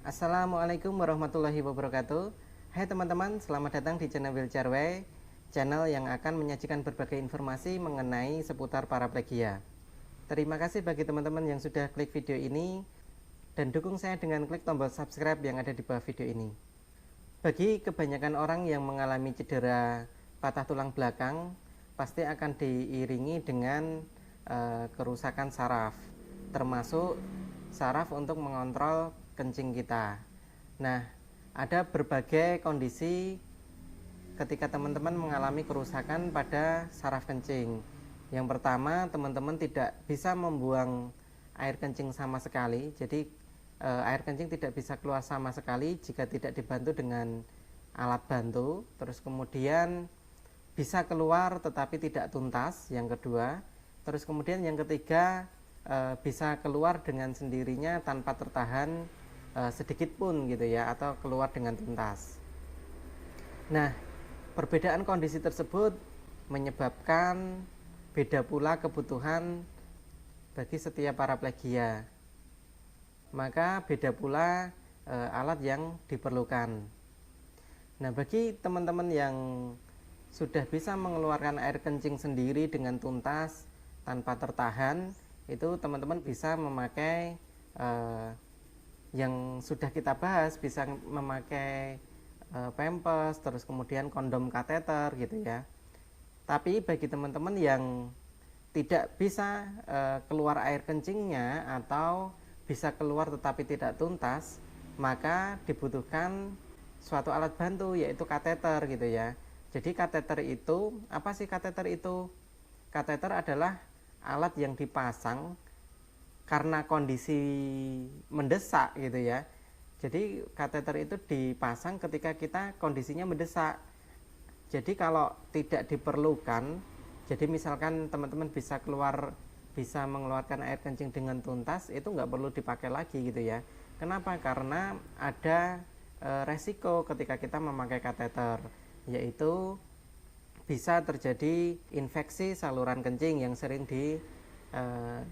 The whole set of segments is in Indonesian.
Assalamualaikum warahmatullahi wabarakatuh. Hai teman-teman, selamat datang di channel Wheelchair Way, channel yang akan menyajikan berbagai informasi mengenai seputar paraplegia. Terima kasih bagi teman-teman yang sudah klik video ini dan dukung saya dengan klik tombol subscribe yang ada di bawah video ini. Bagi kebanyakan orang yang mengalami cedera patah tulang belakang, pasti akan diiringi dengan kerusakan saraf, termasuk saraf untuk mengontrol kencing kita. Nah, ada berbagai kondisi ketika teman-teman mengalami kerusakan pada saraf kencing. Yang pertama, teman-teman tidak bisa membuang air kencing sama sekali. Jadi air kencing tidak bisa keluar sama sekali jika tidak dibantu dengan alat bantu. Terus kemudian bisa keluar tetapi tidak tuntas, yang kedua. Terus kemudian yang ketiga, bisa keluar dengan sendirinya tanpa tertahan sedikit pun gitu ya, atau keluar dengan tuntas. Nah, perbedaan kondisi tersebut menyebabkan beda pula kebutuhan bagi setiap paraplegia. Maka beda pula alat yang diperlukan. Nah, bagi teman-teman yang sudah bisa mengeluarkan air kencing sendiri dengan tuntas tanpa tertahan, itu teman-teman bisa memakai yang sudah kita bahas, bisa memakai pampers, terus kemudian kondom kateter gitu ya. Tapi bagi teman-teman yang tidak bisa keluar air kencingnya atau bisa keluar tetapi tidak tuntas, maka dibutuhkan suatu alat bantu, yaitu kateter gitu ya. Jadi kateter itu, apa sih kateter itu? Kateter adalah alat yang dipasang karena kondisi mendesak gitu ya. Jadi kateter itu dipasang ketika kita kondisinya mendesak. Jadi kalau tidak diperlukan, jadi misalkan teman-teman bisa mengeluarkan air kencing dengan tuntas, itu nggak perlu dipakai lagi gitu ya. Kenapa? Karena ada resiko ketika kita memakai kateter, yaitu bisa terjadi infeksi saluran kencing yang sering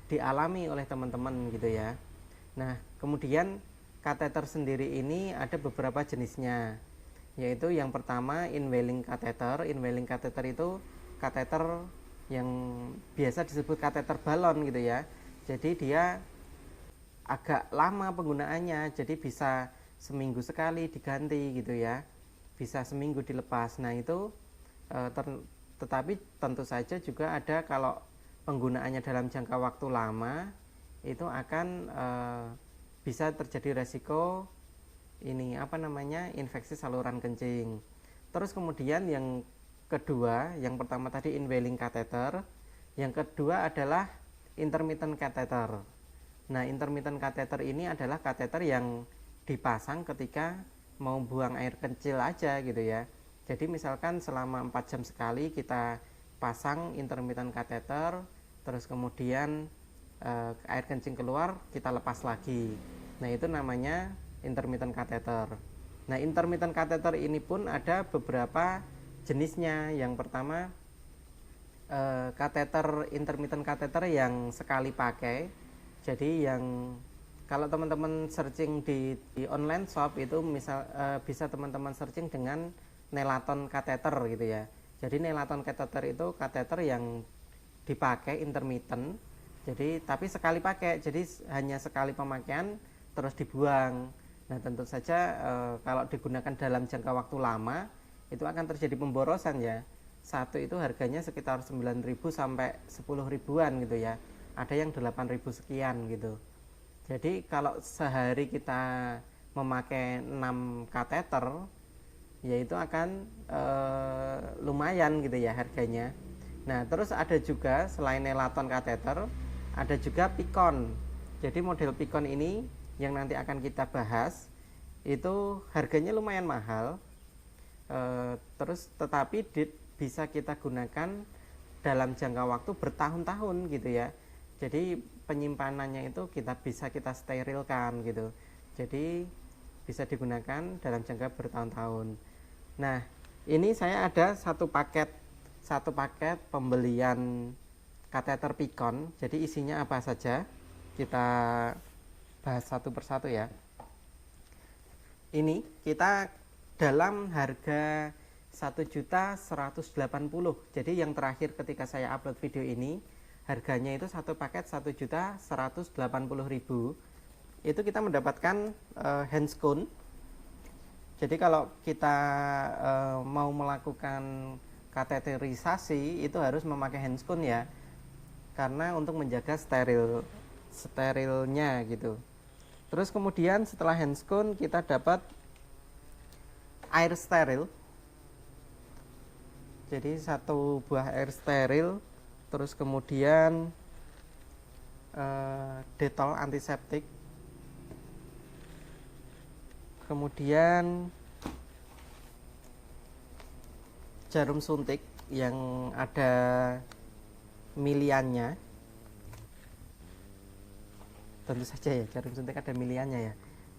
dialami oleh teman-teman gitu ya. Nah, kemudian kateter sendiri ini ada beberapa jenisnya, yaitu yang pertama inhaling kateter. Inhaling kateter itu kateter yang biasa disebut kateter balon gitu ya. Jadi dia agak lama penggunaannya, jadi bisa seminggu sekali diganti gitu ya, bisa seminggu dilepas. Nah itu tetapi tentu saja juga ada, kalau penggunaannya dalam jangka waktu lama, itu akan bisa terjadi resiko infeksi saluran kencing. Terus kemudian yang kedua, yang pertama tadi inhaling kateter, yang kedua adalah intermittent kateter. Nah, intermittent kateter ini adalah kateter yang dipasang ketika mau buang air kecil aja gitu ya. Jadi misalkan selama 4 jam sekali kita pasang intermittent kateter, terus kemudian air kencing keluar, kita lepas lagi. Nah, itu namanya intermittent kateter. Nah, intermittent kateter ini pun ada beberapa jenisnya. Yang pertama, kateter intermittent kateter yang sekali pakai. Jadi yang kalau teman-teman searching di online shop itu bisa teman-teman searching dengan Nelaton kateter gitu ya. Jadi Nelaton kateter itu kateter yang dipakai intermittent. Jadi tapi sekali pakai, jadi hanya sekali pemakaian terus dibuang. Nah, tentu saja kalau digunakan dalam jangka waktu lama itu akan terjadi pemborosan ya. Satu itu harganya sekitar 9.000 sampai 10 ribuan gitu ya. Ada yang 8.000 sekian gitu. Jadi kalau sehari kita memakai 6 kateter, ya itu akan lumayan gitu ya harganya. Nah, terus ada juga selain Nelaton kateter, ada juga Pikon. Jadi model Pikon ini yang nanti akan kita bahas, itu harganya lumayan mahal. Terus tetapi bisa kita gunakan dalam jangka waktu bertahun-tahun gitu ya. Jadi penyimpanannya itu bisa kita sterilkan gitu. Jadi bisa digunakan dalam jangka bertahun-tahun. Nah, ini saya ada satu paket pembelian kateter Pikon. Jadi isinya apa saja? Kita bahas satu persatu ya. Ini kita dalam harga 1.180.000. Jadi yang terakhir ketika saya upload video ini, harganya itu satu paket 1.180.000. Itu kita mendapatkan handscone. Jadi kalau kita mau melakukan kateterisasi itu harus memakai handscone ya, karena untuk menjaga sterilnya gitu. Terus kemudian setelah handscone kita dapat air steril. Jadi satu buah air steril, terus kemudian Dettol antiseptik, kemudian jarum suntik yang ada miliannya. Tentu saja ya, jarum suntik ada miliannya ya.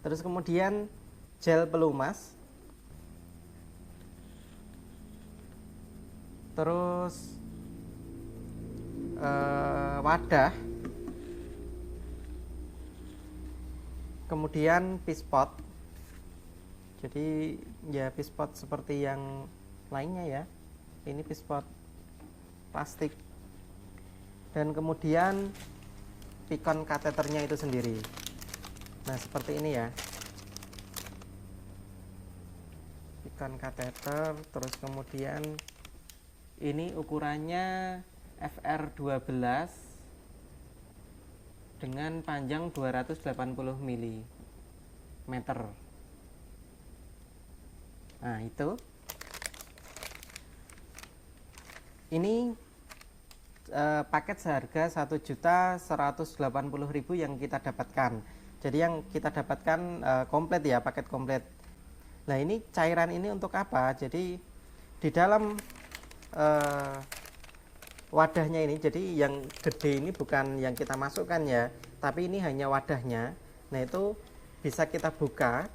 Terus kemudian gel pelumas, terus wadah, kemudian pispot. Jadi ya pispot seperti yang lainnya ya, ini pispot plastik. Dan kemudian pikon kateternya itu sendiri. Nah seperti ini ya, pikon kateter. Terus kemudian ini ukurannya FR12 dengan panjang 280 mm. Nah itu, ini paket seharga 1.180.000 yang kita dapatkan. Jadi yang kita dapatkan komplit ya, paket komplit. Nah ini cairan ini untuk apa? Jadi di dalam wadahnya ini, jadi yang gede ini bukan yang kita masukkan ya, tapi ini hanya wadahnya. Nah itu bisa kita buka,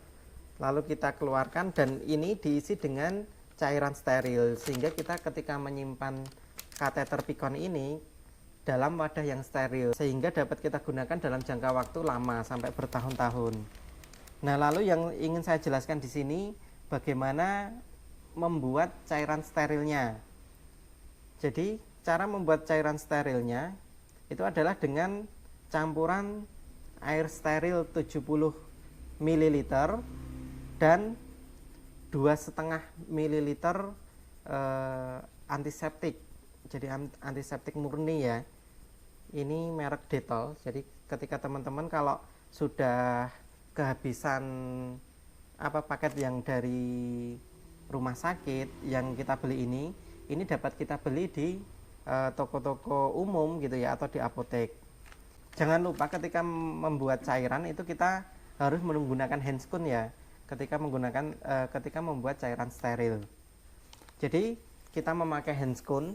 lalu kita keluarkan, dan ini diisi dengan cairan steril, sehingga kita ketika menyimpan kateter pikon ini dalam wadah yang steril, sehingga dapat kita gunakan dalam jangka waktu lama sampai bertahun-tahun. Nah, lalu yang ingin saya jelaskan di sini bagaimana membuat cairan sterilnya. Jadi, cara membuat cairan sterilnya itu adalah dengan campuran air steril 70 ml dan 2,5 ml antiseptik. Jadi antiseptik murni ya, ini merek Dettol. Jadi ketika teman-teman kalau sudah kehabisan paket yang dari rumah sakit yang kita beli ini dapat kita beli di toko-toko umum gitu ya, atau di apotek. Jangan lupa ketika membuat cairan itu kita harus menggunakan handscone ya, ketika membuat cairan steril. Jadi kita memakai handscone.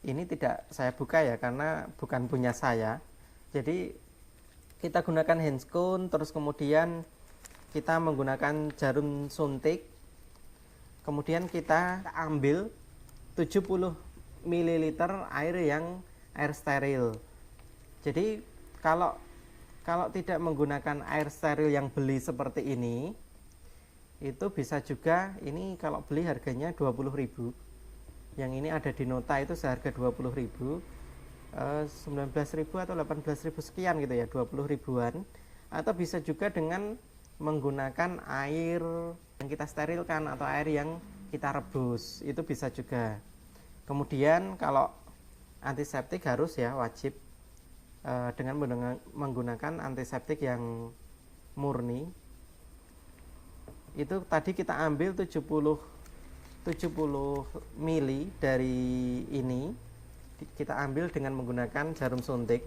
Ini tidak saya buka ya, karena bukan punya saya. Jadi kita gunakan handscone, terus kemudian kita menggunakan jarum suntik. Kemudian kita ambil 70 ml air steril. Jadi kalau tidak menggunakan air steril yang beli seperti ini, itu bisa juga, ini kalau beli harganya 20.000. Yang ini ada di nota itu seharga 20.000, 19.000 atau 18.000 sekian gitu ya, 20 ribuan. Atau bisa juga dengan menggunakan air yang kita sterilkan atau air yang kita rebus, itu bisa juga. Kemudian kalau antiseptik harus ya, wajib dengan menggunakan antiseptik yang murni. Itu tadi kita ambil 70 mili dari ini, kita ambil dengan menggunakan jarum suntik.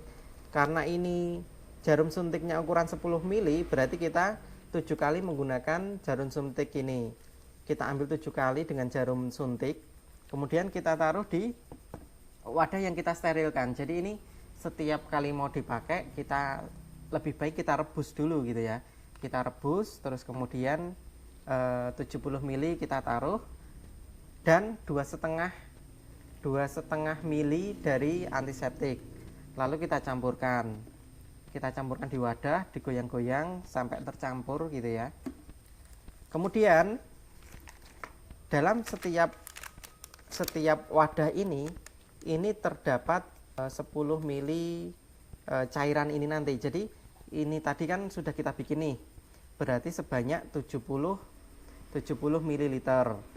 Karena ini jarum suntiknya ukuran 10 mili, berarti kita 7 kali menggunakan jarum suntik ini. Kita ambil 7 kali dengan jarum suntik, kemudian kita taruh di wadah yang kita sterilkan. Jadi ini setiap kali mau dipakai, kita lebih baik kita rebus dulu gitu ya. Kita rebus, terus kemudian 70 mili kita taruh, dan 2,5 mili dari antiseptik. Lalu kita campurkan di wadah, digoyang-goyang sampai tercampur gitu ya. Kemudian dalam setiap wadah ini terdapat 10 mili cairan ini nanti. Jadi ini tadi kan sudah kita bikin nih, berarti sebanyak 70 ml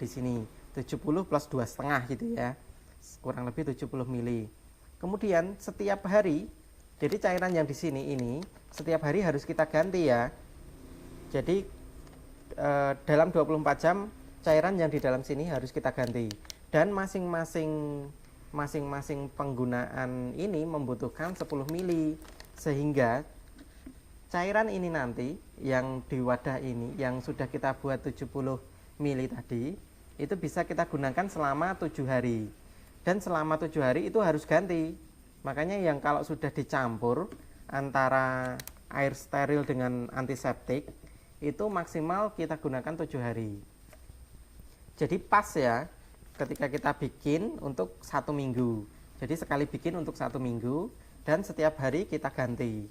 di sini. 70 plus 2,5 gitu ya, kurang lebih 70 mili. Kemudian setiap hari, jadi cairan yang di sini ini setiap hari harus kita ganti ya. Jadi dalam 24 jam cairan yang di dalam sini harus kita ganti, dan masing-masing penggunaan ini membutuhkan 10 mili, sehingga cairan ini nanti yang di wadah ini yang sudah kita buat 70 mili tadi itu bisa kita gunakan selama 7 hari, dan selama 7 hari itu harus ganti. Makanya yang kalau sudah dicampur antara air steril dengan antiseptik itu maksimal kita gunakan 7 hari. Jadi pas ya ketika kita bikin untuk 1 minggu. Jadi sekali bikin untuk 1 minggu, dan setiap hari kita ganti.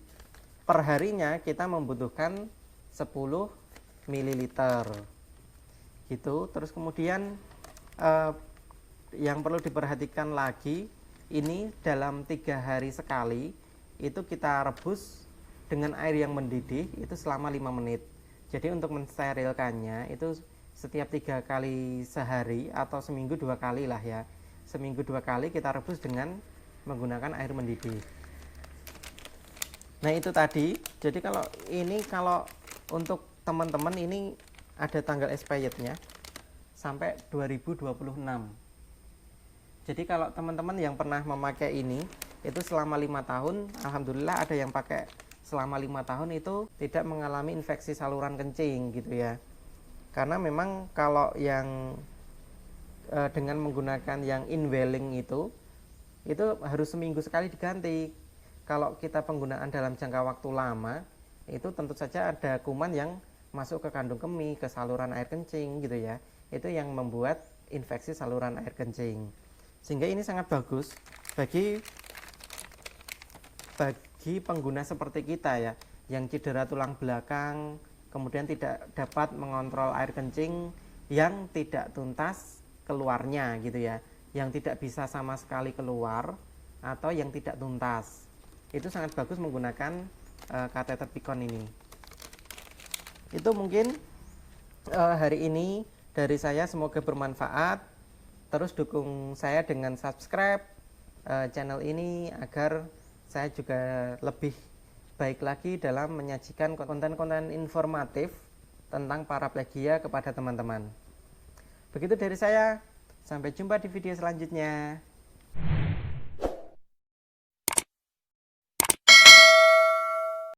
Perharinya kita membutuhkan 10 ml gitu. Terus kemudian yang perlu diperhatikan lagi, ini dalam 3 hari sekali itu kita rebus dengan air yang mendidih itu selama 5 menit. Jadi untuk mensterilkannya itu setiap 3 kali sehari atau seminggu 2 kali lah ya. Seminggu 2 kali kita rebus dengan menggunakan air mendidih. Nah itu tadi. Jadi kalau untuk teman-teman ini ada tanggal expirednya sampai 2026. Jadi kalau teman-teman yang pernah memakai ini itu selama 5 tahun, alhamdulillah ada yang pakai selama 5 tahun itu tidak mengalami infeksi saluran kencing gitu ya. Karena memang kalau yang dengan menggunakan yang inhaling itu harus seminggu sekali diganti. Kalau kita penggunaan dalam jangka waktu lama, itu tentu saja ada kuman yang masuk ke kandung kemih, ke saluran air kencing gitu ya. Itu yang membuat infeksi saluran air kencing. Sehingga ini sangat bagus bagi pengguna seperti kita ya, yang cedera tulang belakang, kemudian tidak dapat mengontrol air kencing yang tidak tuntas keluarnya gitu ya, yang tidak bisa sama sekali keluar atau yang tidak tuntas. Itu sangat bagus menggunakan kateter Picon ini. Itu mungkin hari ini dari saya, semoga bermanfaat. Terus dukung saya dengan subscribe channel ini agar saya juga lebih baik lagi dalam menyajikan konten-konten informatif tentang paraplegia kepada teman-teman. Begitu dari saya, sampai jumpa di video selanjutnya.